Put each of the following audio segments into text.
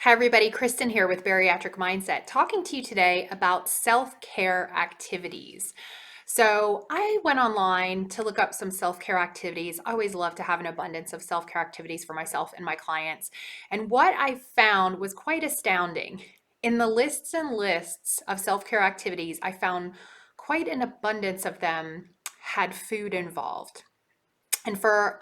Hi, everybody. Kristen here with Bariatric Mindset, talking to you today about self-care activities. So, I went online to look up some self-care activities. I always love to have an abundance of self-care activities for myself and my clients. And what I found was quite astounding. In the lists and lists of self-care activities, I found quite an abundance of them had food involved. And for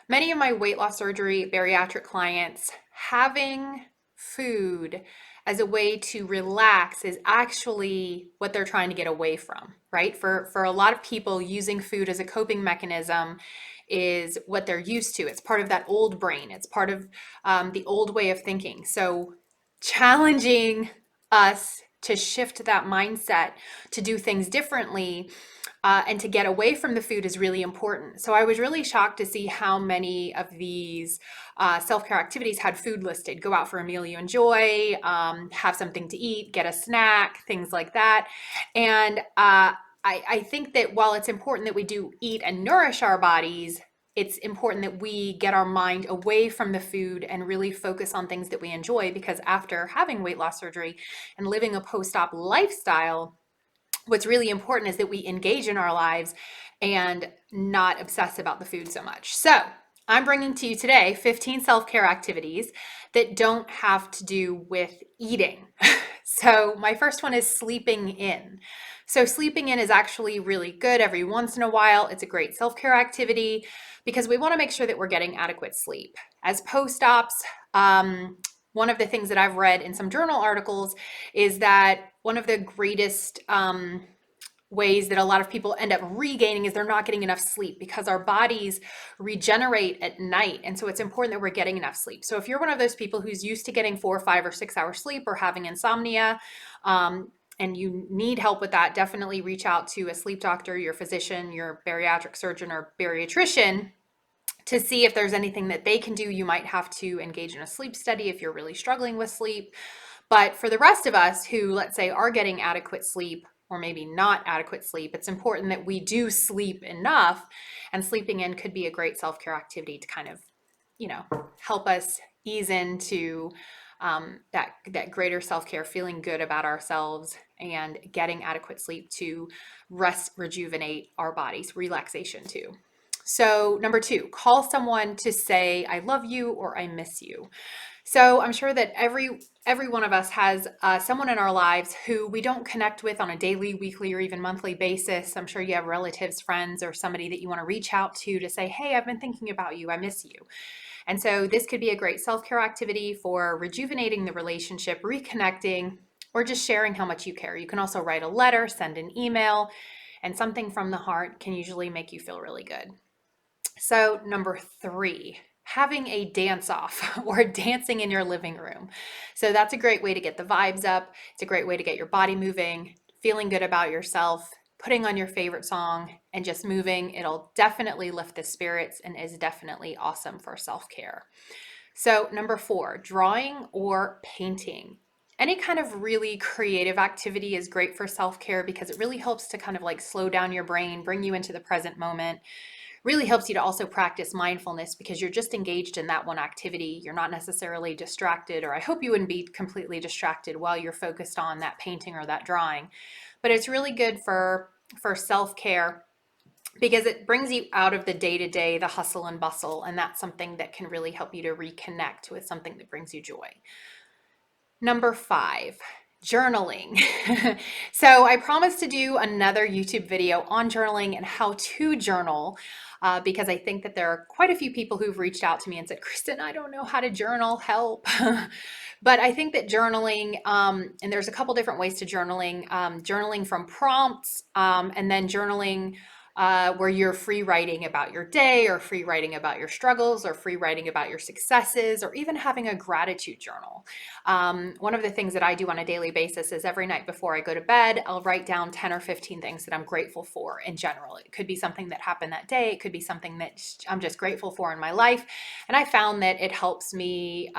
many of my weight loss surgery bariatric clients, having food as a way to relax is actually what they're trying to get away from, right? For a lot of people, using food as a coping mechanism is what they're used to. It's part of that old brain. It's part of the old way of thinking. So challenging us to shift that mindset to do things differently and to get away from the food is really important. So I was really shocked to see how many of these self-care activities had food listed. Go out for a meal you enjoy, have something to eat, get a snack, things like that. And I think that while it's important that we do eat and nourish our bodies, it's important that we get our mind away from the food and really focus on things that we enjoy, because after having weight loss surgery and living a post-op lifestyle, what's really important is that we engage in our lives and not obsess about the food so much. So I'm bringing to you today 15 self-care activities that don't have to do with eating. So my first one is sleeping in. So sleeping in is actually really good every once in a while. It's a great self-care activity because we want to make sure that we're getting adequate sleep. As post-ops, one of the things that I've read in some journal articles is that one of the greatest ways that a lot of people end up regaining is they're not getting enough sleep, because our bodies regenerate at night. And so it's important that we're getting enough sleep. So if you're one of those people who's used to getting 4 or 5 or 6 hours sleep, or having insomnia, and you need help with that, definitely reach out to a sleep doctor, your physician, your bariatric surgeon, or bariatrician to see if there's anything that they can do. You might have to engage in a sleep study if you're really struggling with sleep. But for the rest of us who, let's say, are getting adequate sleep, or maybe not adequate sleep, it's important that we do sleep enough. And sleeping in could be a great self-care activity to kind of, help us ease into that greater self-care, feeling good about ourselves and getting adequate sleep to rest, rejuvenate our bodies, relaxation too. So number 2, call someone to say, I love you or I miss you. So I'm sure that every one of us has someone in our lives who we don't connect with on a daily, weekly, or even monthly basis. I'm sure you have relatives, friends, or somebody that you want to reach out to say, hey, I've been thinking about you. I miss you. And so this could be a great self-care activity for rejuvenating the relationship, reconnecting, or just sharing how much you care. You can also write a letter, send an email, and something from the heart can usually make you feel really good. So number 3, having a dance off or dancing in your living room. So that's a great way to get the vibes up. It's a great way to get your body moving, feeling good about yourself, putting on your favorite song and just moving. It'll definitely lift the spirits and is definitely awesome for self-care. So number 4, drawing or painting. Any kind of really creative activity is great for self-care because it really helps to kind of like slow down your brain, bring you into the present moment. Really helps you to also practice mindfulness because you're just engaged in that one activity. You're not necessarily distracted, or I hope you wouldn't be completely distracted while you're focused on that painting or that drawing. But it's really good for self-care because it brings you out of the day-to-day, the hustle and bustle, and that's something that can really help you to reconnect with something that brings you joy. Number 5, journaling. So I promised to do another YouTube video on journaling and how to journal because I think that there are quite a few people who've reached out to me and said, Kristen, I don't know how to journal, help. But I think that journaling, and there's a couple different ways to journaling, journaling from prompts, and then journaling where you're free writing about your day, or free writing about your struggles, or free writing about your successes, or even having a gratitude journal. One of the things that I do on a daily basis is every night before I go to bed, I'll write down 10 or 15 things that I'm grateful for in general. It could be something that happened that day. It could be something that I'm just grateful for in my life. And I found that it helps me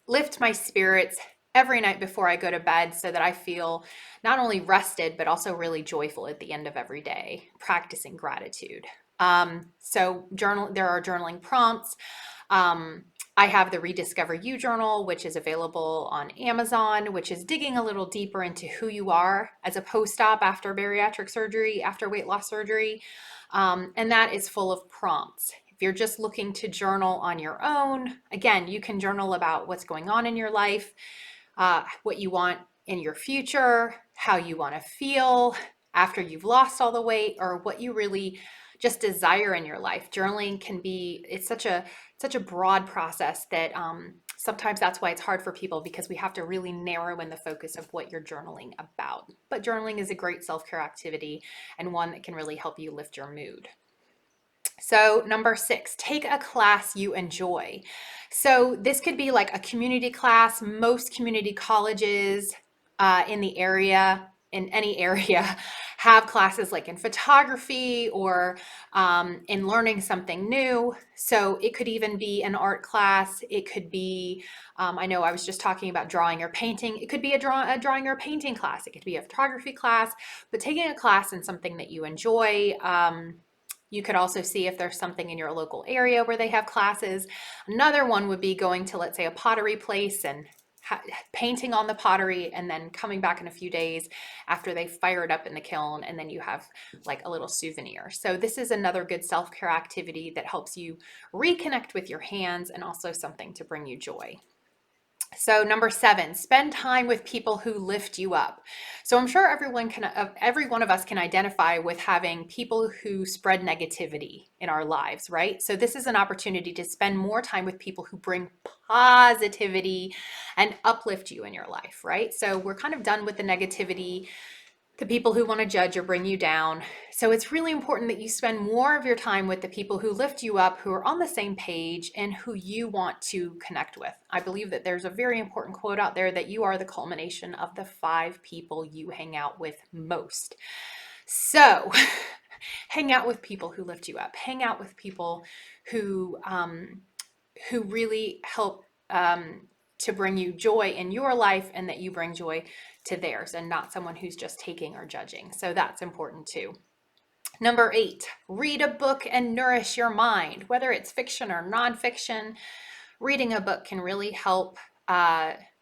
lift my spirits every night before I go to bed so that I feel not only rested, but also really joyful at the end of every day, practicing gratitude. So there are journaling prompts. I have the Rediscover You journal, which is available on Amazon, which is digging a little deeper into who you are as a post-op after bariatric surgery, after weight loss surgery. And that is full of prompts. If you're just looking to journal on your own, again, you can journal about what's going on in your life, what you want in your future, how you want to feel after you've lost all the weight, or what you really just desire in your life. Journaling can be, it's such a broad process that sometimes that's why it's hard for people, because we have to really narrow in the focus of what you're journaling about. But journaling is a great self-care activity and one that can really help you lift your mood. So number 6, take a class you enjoy. So this could be like a community class. Most community colleges in the area, in any area, have classes like in photography or in learning something new. So it could even be an art class. It could be, I know I was just talking about drawing or painting. It could be a drawing or painting class. It could be a photography class, but taking a class in something that you enjoy. You could also see if there's something in your local area where they have classes. Another one would be going to, let's say, a pottery place and painting on the pottery, and then coming back in a few days after they fire it up in the kiln, and then you have like a little souvenir. So this is another good self-care activity that helps you reconnect with your hands and also something to bring you joy. So number 7, spend time with people who lift you up. So I'm sure every one of us can identify with having people who spread negativity in our lives, right? So this is an opportunity to spend more time with people who bring positivity and uplift you in your life, right? So we're kind of done with the negativity, the people who want to judge or bring you down. So it's really important that you spend more of your time with the people who lift you up, who are on the same page, and who you want to connect with. I believe that there's a very important quote out there that you are the culmination of the 5 people you hang out with most. So hang out with people who lift you up. Hang out with people who really help to bring you joy in your life, and that you bring joy to theirs, and not someone who's just taking or judging. So that's important too. Number 8, read a book and nourish your mind. Whether it's fiction or nonfiction, reading a book can really help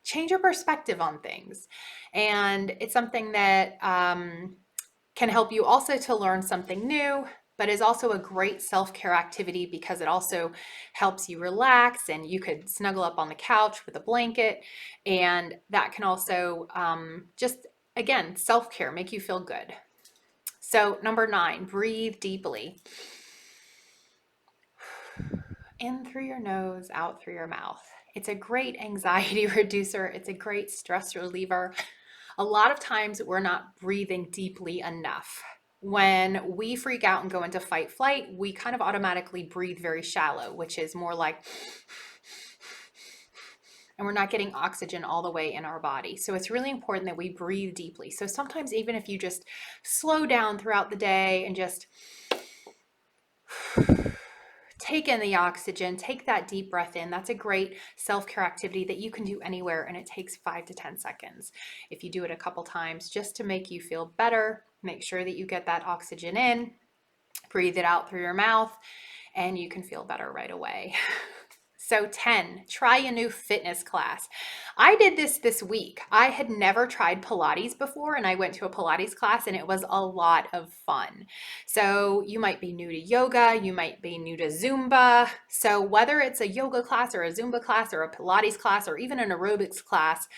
change your perspective on things. And it's something that can help you also to learn something new, but is also a great self-care activity because it also helps you relax, and you could snuggle up on the couch with a blanket, and that can also just, again, self-care, make you feel good. So number 9, breathe deeply. In through your nose, out through your mouth. It's a great anxiety reducer. It's a great stress reliever. A lot of times we're not breathing deeply enough. When we freak out and go into fight flight, we kind of automatically breathe very shallow, which is more like, and we're not getting oxygen all the way in our body. So it's really important that we breathe deeply. So sometimes even if you just slow down throughout the day and just take in the oxygen, take that deep breath in. That's a great self-care activity that you can do anywhere, and it takes 5 to 10 seconds. If you do it a couple times just to make you feel better, make sure that you get that oxygen in, breathe it out through your mouth, and you can feel better right away. So 10, try a new fitness class. I did this week. I had never tried Pilates before, and I went to a Pilates class, and it was a lot of fun. So you might be new to yoga, you might be new to Zumba. So whether it's a yoga class or a Zumba class or a Pilates class or even an aerobics class,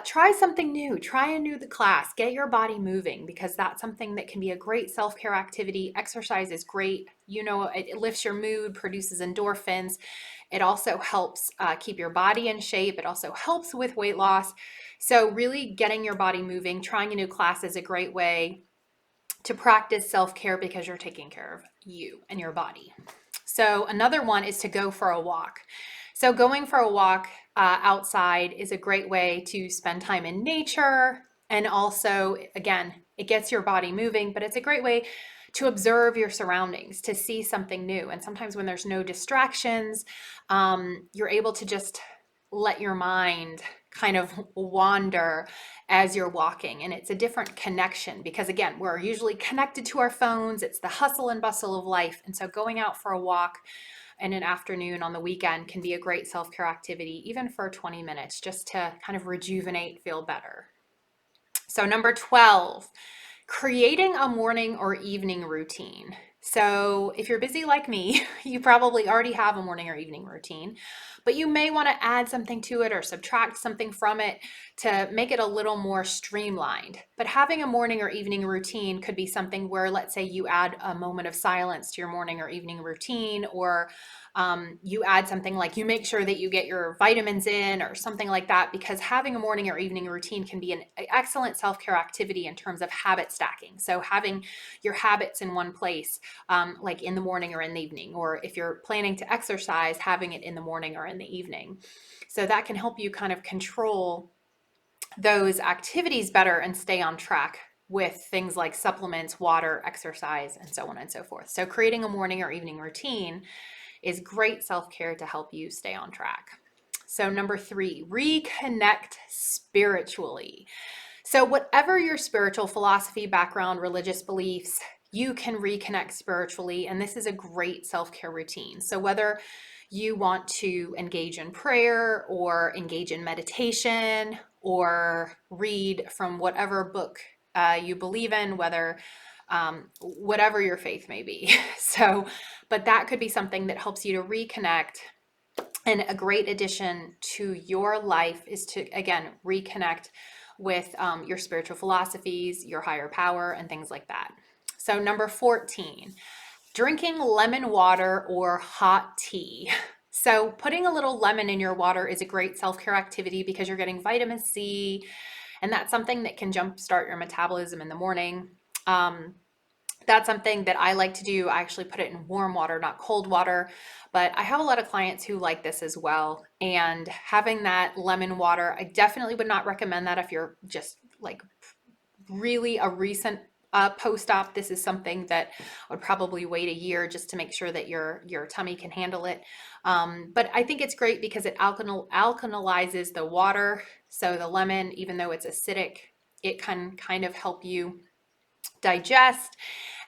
try something new, try a new class, get your body moving, because that's something that can be a great self-care activity. Exercise is great. You know, it lifts your mood, produces endorphins. It also helps keep your body in shape. It also helps with weight loss. So really getting your body moving, trying a new class is a great way to practice self-care because you're taking care of you and your body. So another one is to go for a walk. So going for a walk outside is a great way to spend time in nature. And also, again, it gets your body moving, but it's a great way to observe your surroundings, to see something new. And sometimes when there's no distractions, you're able to just let your mind kind of wander as you're walking. And it's a different connection because, again, we're usually connected to our phones. It's the hustle and bustle of life. And so going out for a walk in an afternoon on the weekend can be a great self-care activity, even for 20 minutes, just to kind of rejuvenate, feel better. So number 12, creating a morning or evening routine. So if you're busy like me, you probably already have a morning or evening routine, but you may want to add something to it or subtract something from it to make it a little more streamlined. But having a morning or evening routine could be something where, let's say, you add a moment of silence to your morning or evening routine, or you add something like you make sure that you get your vitamins in or something like that, because having a morning or evening routine can be an excellent self-care activity in terms of habit stacking. So having your habits in one place, like in the morning or in the evening, or if you're planning to exercise, having it in the morning or in the evening. So that can help you kind of control those activities better and stay on track with things like supplements, water, exercise, and so on and so forth. So creating a morning or evening routine is great self-care to help you stay on track. So number 3, reconnect spiritually. So whatever your spiritual philosophy, background, religious beliefs, you can reconnect spiritually, and this is a great self-care routine. So whether you want to engage in prayer or engage in meditation or read from whatever book you believe in, whatever your faith may be. So, but that could be something that helps you to reconnect. And a great addition to your life is to, again, reconnect with your spiritual philosophies, your higher power, and things like that. So number 14, drinking lemon water or hot tea. So putting a little lemon in your water is a great self-care activity because you're getting vitamin C, and that's something that can jumpstart your metabolism in the morning. That's something that I like to do. I actually put it in warm water, not cold water, but I have a lot of clients who like this as well. And having that lemon water, I definitely would not recommend that if you're just like really a recent post-op. This is something that I would probably wait a year just to make sure that your tummy can handle it. But I think it's great because it alkalizes the water. So the lemon, even though it's acidic, it can kind of help you digest.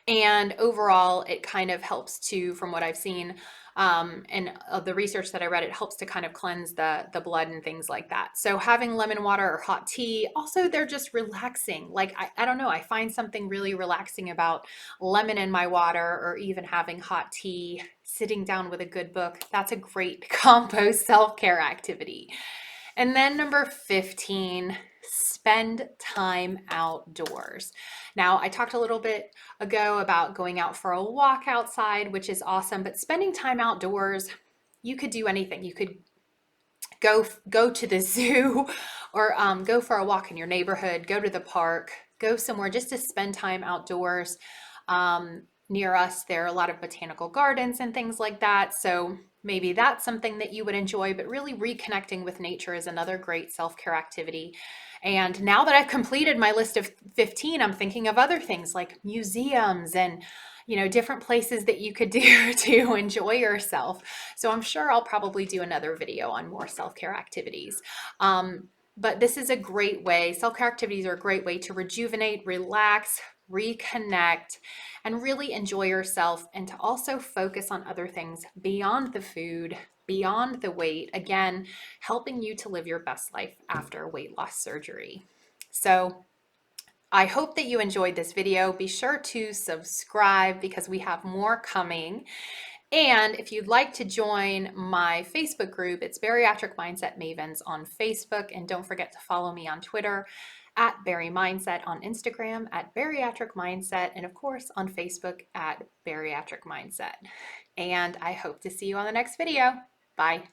And overall, it kind of helps to, from what I've seen, and the research that I read, it helps to kind of cleanse the blood and things like that. So having lemon water or hot tea, also they're just relaxing. Like, I don't know, I find something really relaxing about lemon in my water, or even having hot tea, sitting down with a good book. That's a great combo self-care activity. And then number 15, spend time outdoors. Now, I talked a little bit ago about going out for a walk outside, which is awesome, but spending time outdoors, you could do anything. You could go to the zoo, or go for a walk in your neighborhood, go to the park, go somewhere just to spend time outdoors. Near us, there are a lot of botanical gardens and things like that. So maybe that's something that you would enjoy, but really reconnecting with nature is another great self-care activity. And now that I've completed my list of 15, I'm thinking of other things like museums and different places that you could do to enjoy yourself. So I'm sure I'll probably do another video on more self-care activities. But this is a great way. Self-care activities are a great way to rejuvenate, relax, reconnect, and really enjoy yourself, and to also focus on other things beyond the food, beyond the weight, again, helping you to live your best life after weight loss surgery. So I hope that you enjoyed this video. Be sure to subscribe because we have more coming. And if you'd like to join my Facebook group, it's Bariatric Mindset Mavens on Facebook. And don't forget to follow me on Twitter at Bari Mindset, on Instagram at Bariatric Mindset, and of course on Facebook at Bariatric Mindset. And I hope to see you on the next video. Bye.